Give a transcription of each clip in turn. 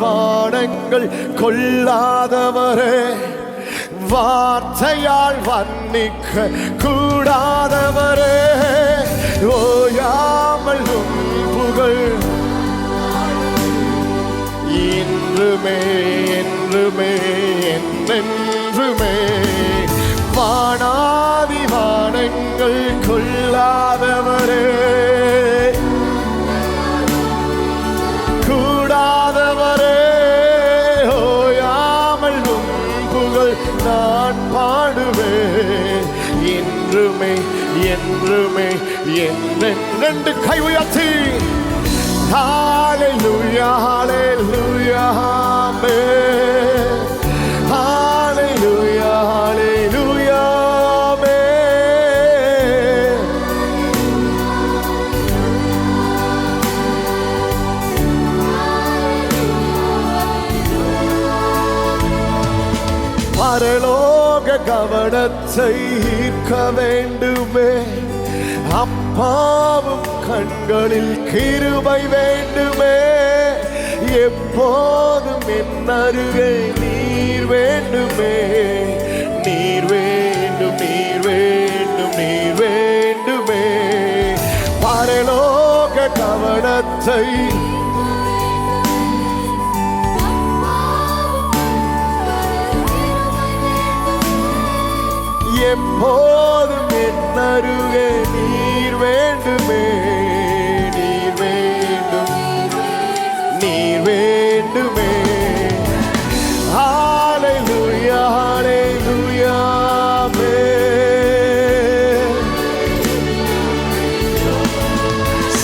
வானங்கள் கொள்ளாதவரே, வார்த்தையால் வர்ணிக்க கூடாதவரே, ஓயாமல் புகழ் என்றுமே என்றுமே என்றென்றுமே. வானாதி வானங்கள் கொள்ளாதவரே, கூடாதவரே, ஓயாமல் புகழ் நான் பாடுவேன் என்றுமே என்றுமே என்றென்று. கை உயர்த்தி ஹல்லேலூயா ஹல்லேலூயா ஆமென், ஹல்லேலூயா ஹல்லேலூயா ஆமென். பரலோக கவனத்தை ஈர்க்க வேண்டுமே, அப்பாவும் கண்களில் கிருபை வேண்டுமே, எப்போதும் என் அருகே நீர் வேண்டுமே, நீர் வேண்டும் நீர் வேண்டும் நீர் வேண்டுமே. பரலோக கவனத்தை எப்போதும் என் அருகே நீர் வேண்டுமே, நீர் வேண்டும் நீர் வேண்டுமே. ஹல்லேலூயா ஹல்லேலூயா ஆமென்.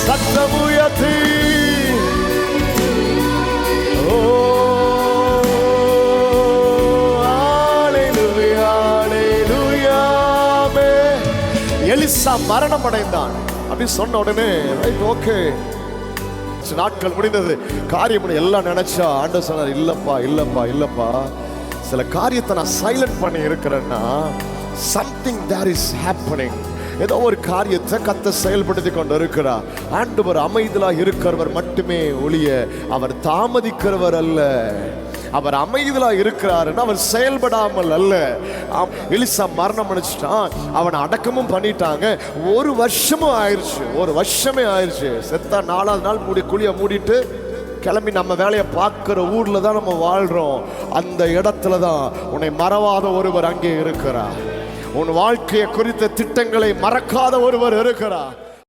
சத்தம் உயர்த்தி எலிசா மரணம் அடைந்தான் அப்படின்னு சொன்ன உடனே ரைட் ஓகே, நாட்கள் முடிந்தது, காரியம் எல்லாம் நினைச்சா ஆண்டவர் சொன்னார், இல்லப்பா இல்லப்பா இல்லப்பா, சில காரியத்தை நான் சைலண்ட் பண்ணி இருக்கிறேன்னா சம்திங் தேர் இஸ் ஹேப்பனிங். ஏதோ ஒரு காரியத்தை கர்த்தர் செயல்படுத்தி கொண்டு இருக்கிறார். ஆண்டவர் அமைதியாக இருக்கிறவர் மட்டுமே ஒழிய அவர் தாமதிக்கிறவர் அல்ல. அவர் அமைதியா இருக்கிறாருன்னா அவர் செயல்படாமல் அல்ல. எலிசா மரணம் அடைச்சிட்டான், அவனை அடக்கமும் பண்ணிட்டாங்க. ஒரு வருஷமும் ஆயிடுச்சு, ஒரு வருஷமே ஆயிடுச்சு. செத்தா 4வது நாள் குழியை மூடிட்டு கிளம்பி நம்ம வேலையை பார்க்கிற ஊர்ல தான் நம்ம வாழ்றோம். அந்த இடத்துல தான் உன்னை மறவாத ஒருவர் அங்கே இருக்கிறார். உன் வாழ்க்கையை குறித்த திட்டங்களை மறக்காத ஒருவர் இருக்கிறார்.